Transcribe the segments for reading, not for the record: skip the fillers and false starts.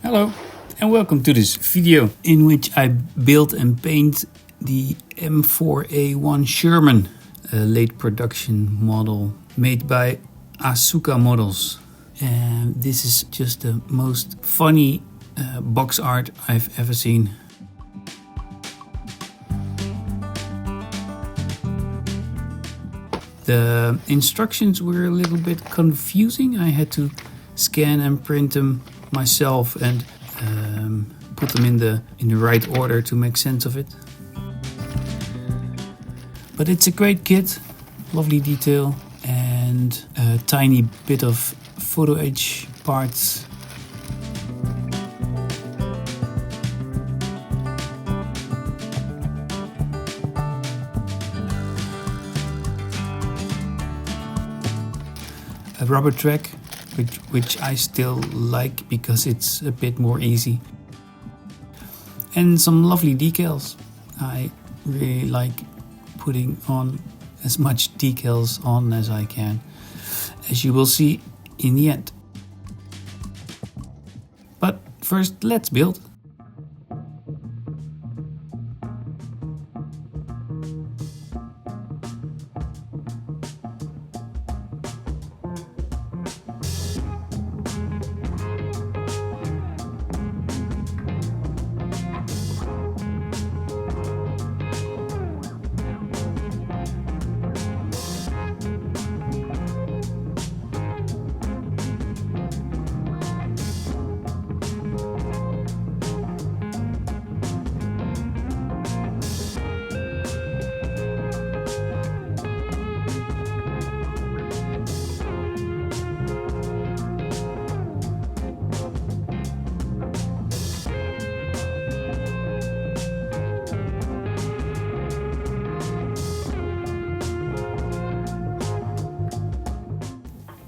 Hello and welcome to this video in which I build and paint the M4A1 Sherman, a late production model made by Asuka Models. And this is just the most funny box art I've ever seen. The instructions were a little bit confusing. I had to scan and print them myself and put them in the right order to make sense of it. But it's a great kit, lovely detail and a tiny bit of photo edge parts. A rubber track, which I still like because it's a bit more easy. And some lovely decals. I really like putting on as much decals on as I can, as you will see in the end. But first, let's build.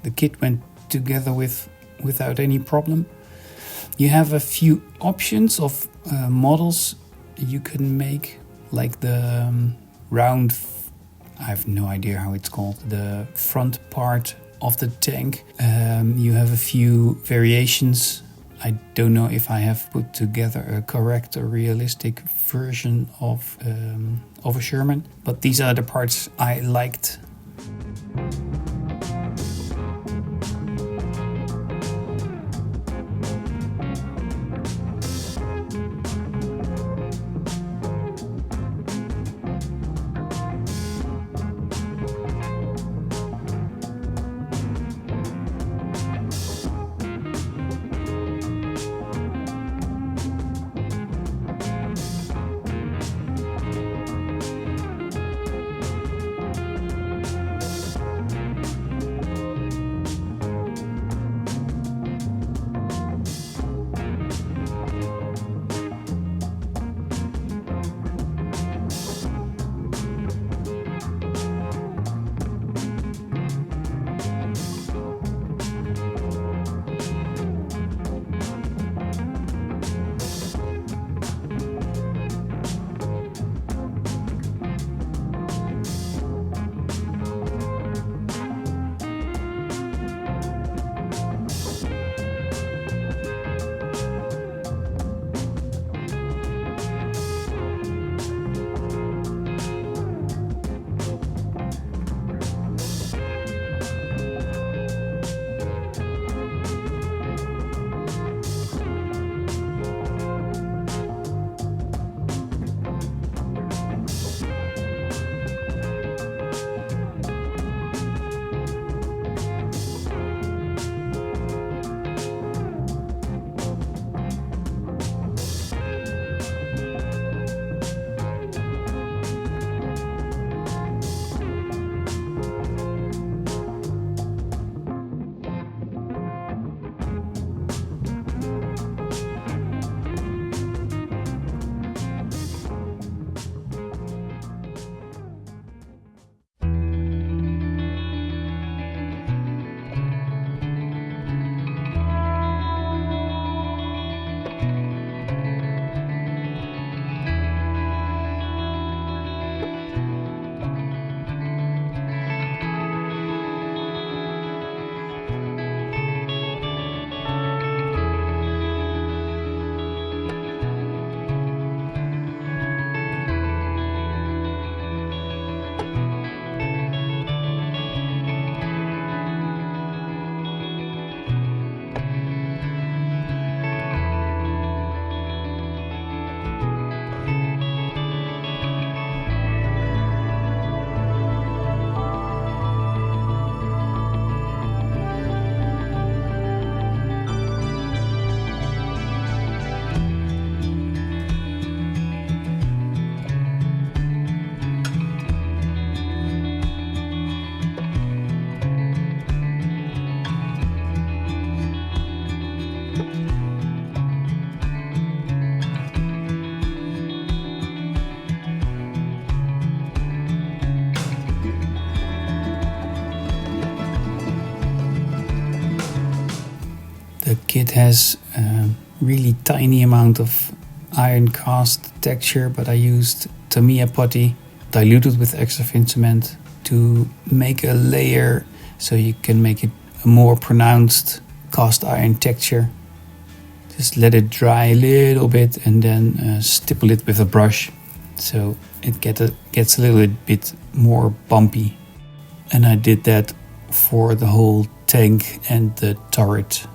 The kit went together without any problem. You have a few options of models you can make, like the round, I have no idea how it's called, the front part of the tank. You have a few variations. I don't know if I have put together a correct or realistic version of a Sherman, but these are the parts I liked. kit has a really tiny amount of iron cast texture, but I used Tamiya putty diluted with extra thin cement to make a layer so you can make it a more pronounced cast iron texture. Just let it dry a little bit and then stipple it with a brush so it gets a little bit more bumpy. And I did that for the whole tank and the turret.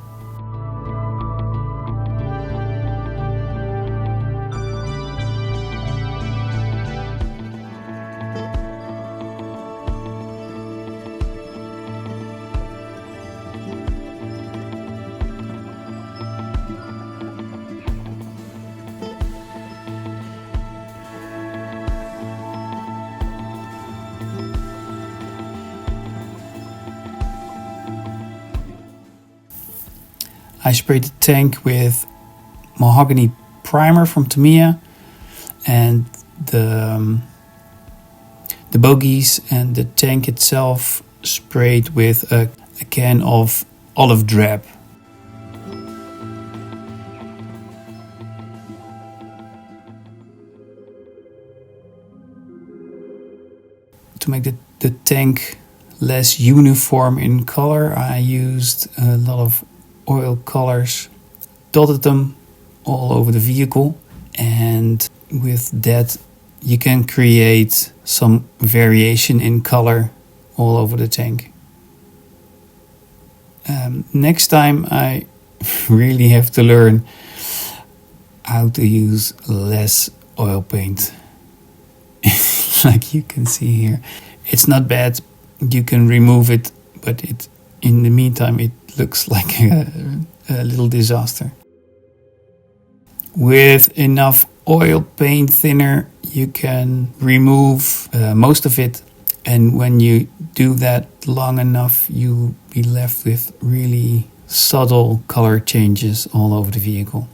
I sprayed the tank with mahogany primer from Tamiya and the bogies and the tank itself sprayed with a can of olive drab. To make the tank less uniform in color, I used a lot of oil colors, dotted them all over the vehicle, and with that you can create some variation in color all over the tank. Next time I really have to learn how to use less oil paint. Like you can see here, it's not bad, you can remove it, but in the meantime it looks like a little disaster. With enough oil paint thinner you can remove most of it, and when you do that long enough you'll be left with really subtle color changes all over the vehicle.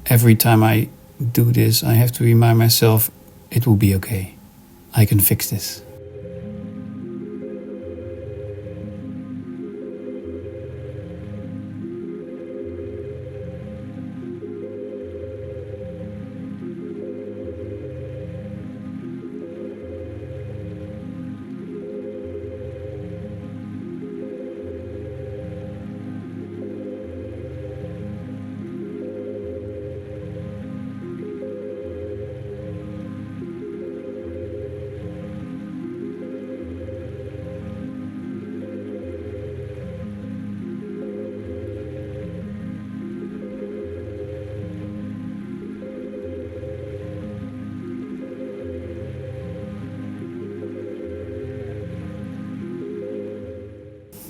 Every time I do this I have to remind myself it will be okay. I can fix this.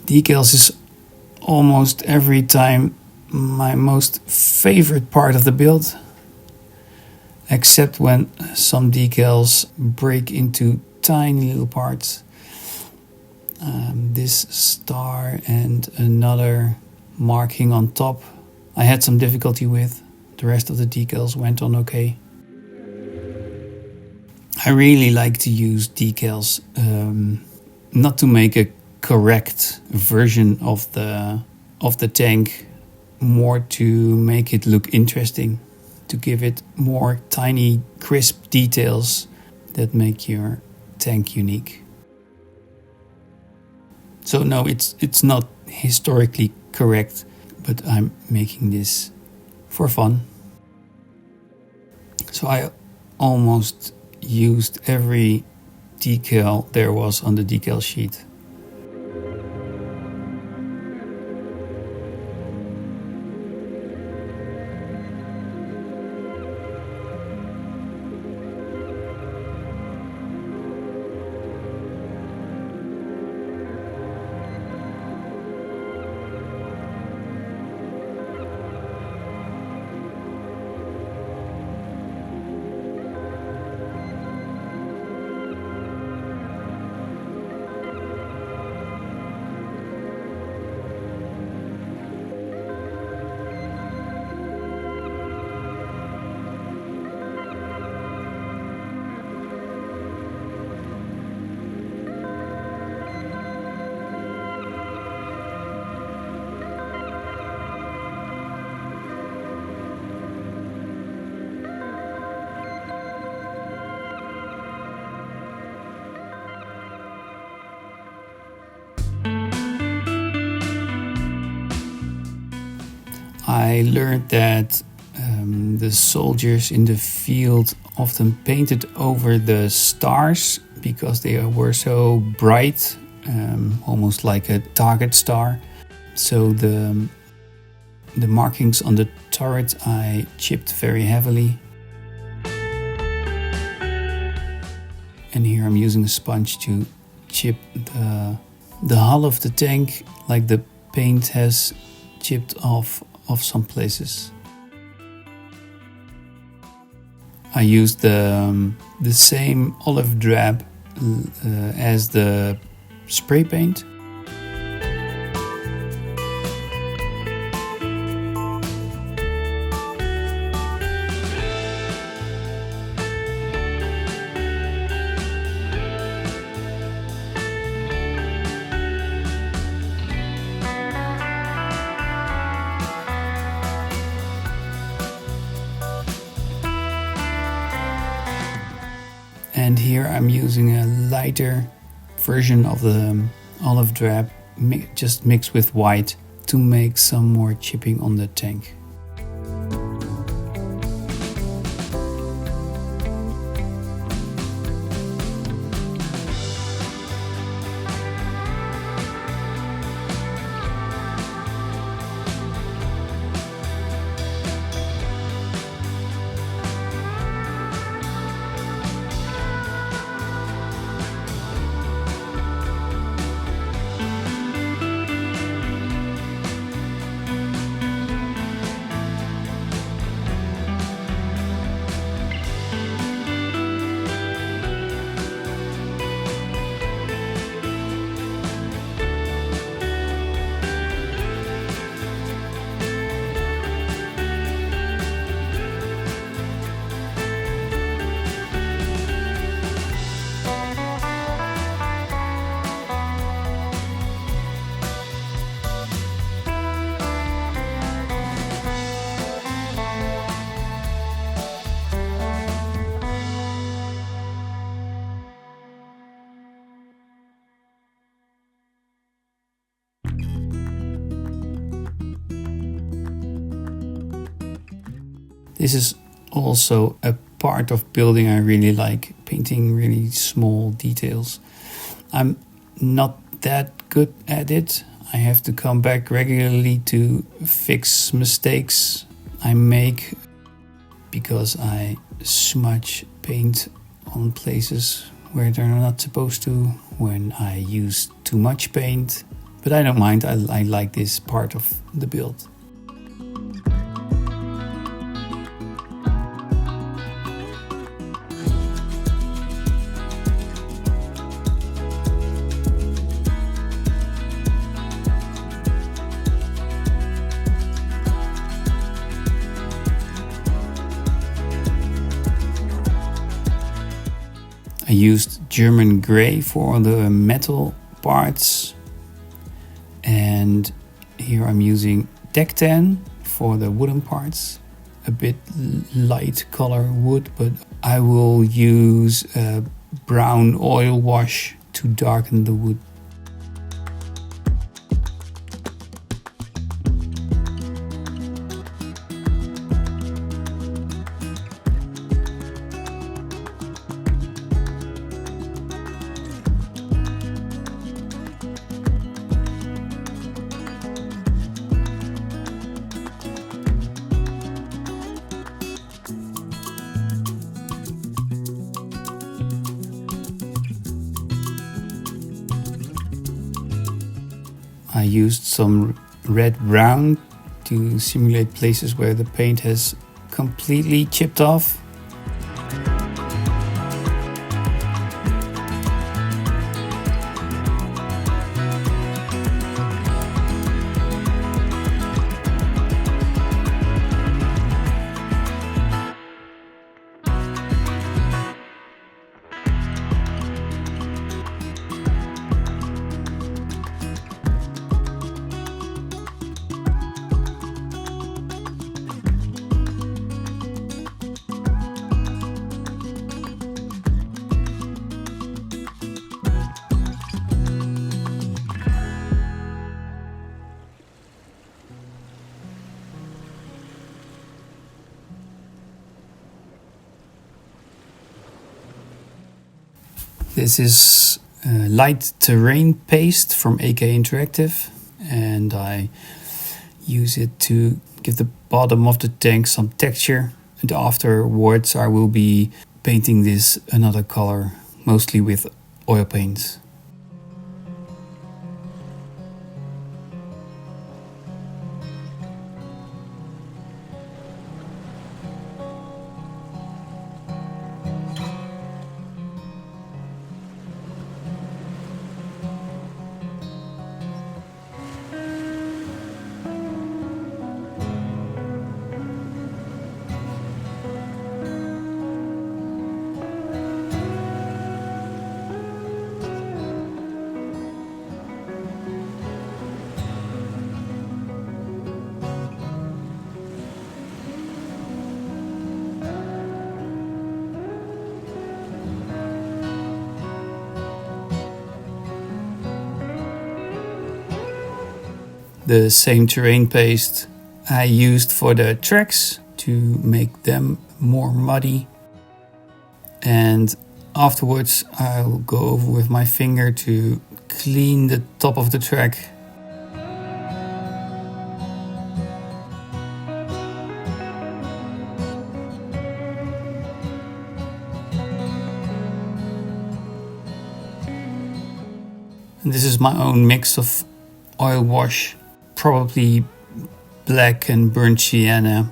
Decals is almost every time my most favorite part of the build, except when some decals break into tiny little parts. This star and another marking on top I had some difficulty with. The rest of the decals went on okay. I really like to use decals, not to make a correct version of the tank, more to make it look interesting, to give it more tiny crisp details that make your tank unique. So no, it's not historically correct, but I'm making this for fun. So I almost used every decal there was on the decal sheet. I learned that the soldiers in the field often painted over the stars because they were so bright, almost like a target star. So the markings on the turret I chipped very heavily. And here I'm using a sponge to chip the hull of the tank, like the paint has chipped off some places. I used the same olive drab as the spray paint. And here I'm using a lighter version of the olive drab, just mixed with white, to make some more chipping on the tank. This is also a part of building I really like, painting really small details. I'm not that good at it. I have to come back regularly to fix mistakes I make because I smudge paint on places where they're not supposed to when I use too much paint. But I don't mind, I like this part of the build. I used German grey for the metal parts, and here I'm using deck tan for the wooden parts. A bit light color wood, but I will use a brown oil wash to darken the wood. I used some red-brown to simulate places where the paint has completely chipped off. This is light terrain paste from AK Interactive, and I use it to give the bottom of the tank some texture, and afterwards I will be painting this another color, mostly with oil paints. The same terrain paste I used for the tracks to make them more muddy. And afterwards I'll go over with my finger to clean the top of the track. And this is my own mix of oil wash, probably black and burnt sienna.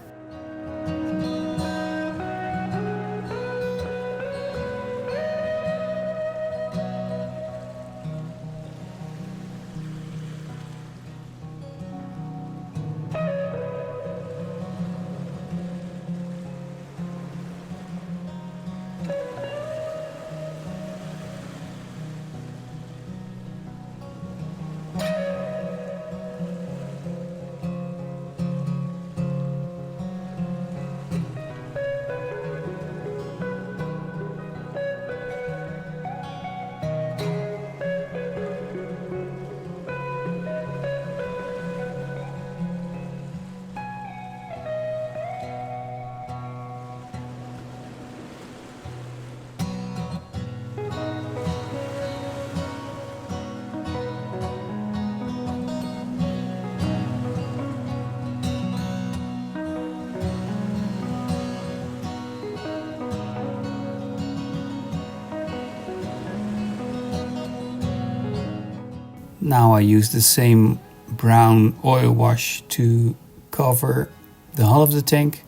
Now I use the same brown oil wash to cover the hull of the tank,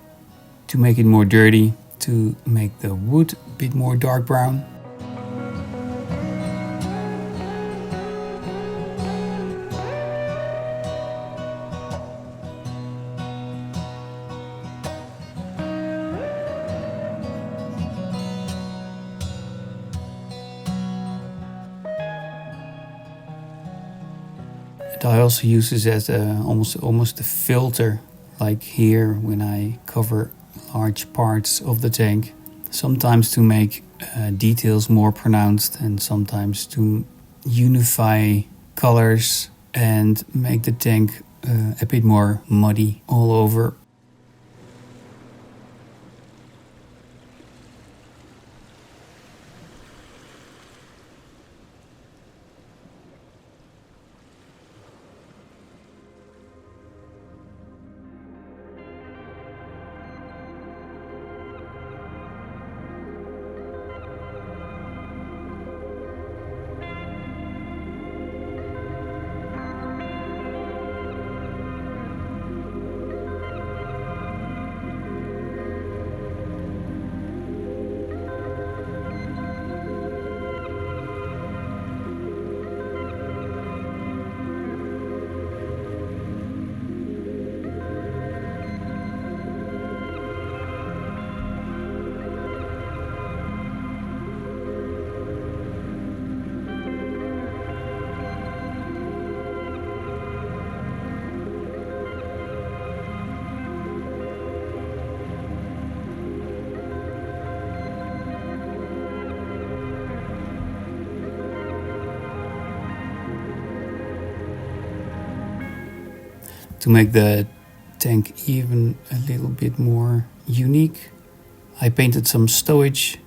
to make it more dirty, to make the wood a bit more dark brown. And I also use this as almost a filter, like here when I cover large parts of the tank. Sometimes to make details more pronounced, and sometimes to unify colors and make the tank a bit more muddy all over. To make the tank even a little bit more unique, I painted some stowage,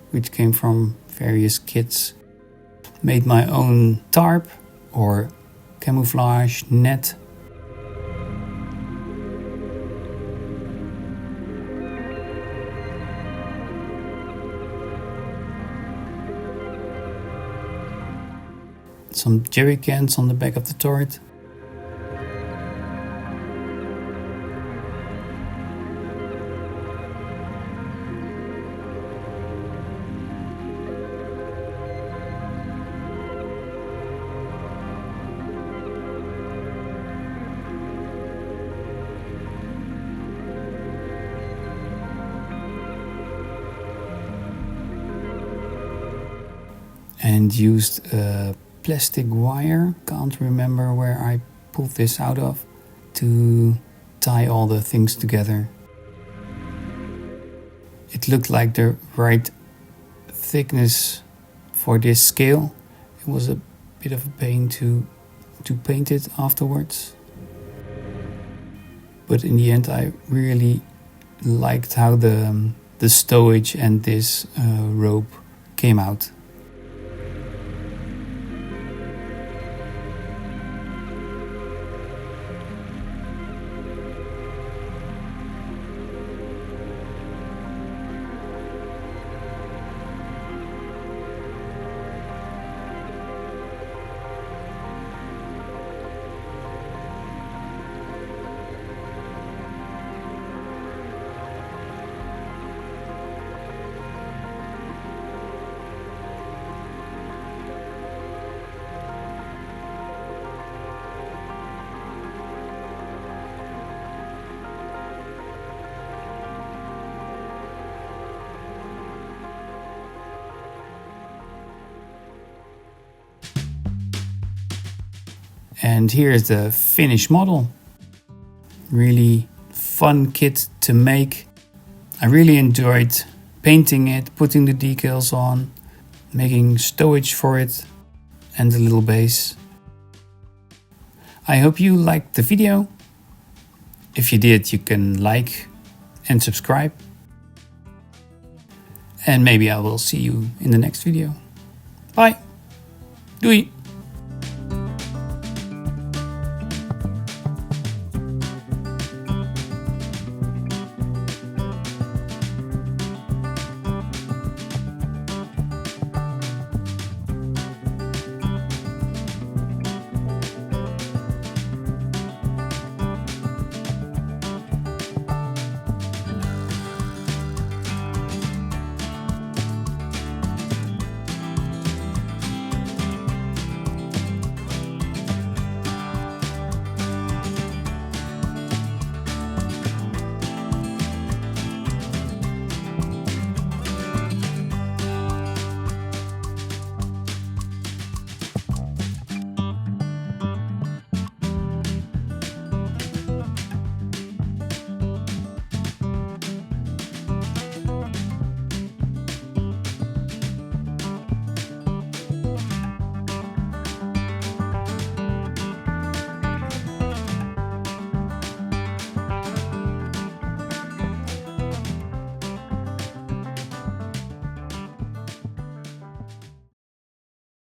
which came from various kits. Made my own tarp or camouflage net. Some jerry cans on the back of the turret. And used a plastic wire, can't remember where I pulled this out of, to tie all the things together. It looked like the right thickness for this scale. It was a bit of a pain to paint it afterwards. But in the end I really liked how the stowage and this rope came out. And here's the finished model. Really fun kit to make. I really enjoyed painting it, putting the decals on, making stowage for it and a little base. I hope you liked the video. If you did, you can like and subscribe. And maybe I will see you in the next video. Bye. Doei.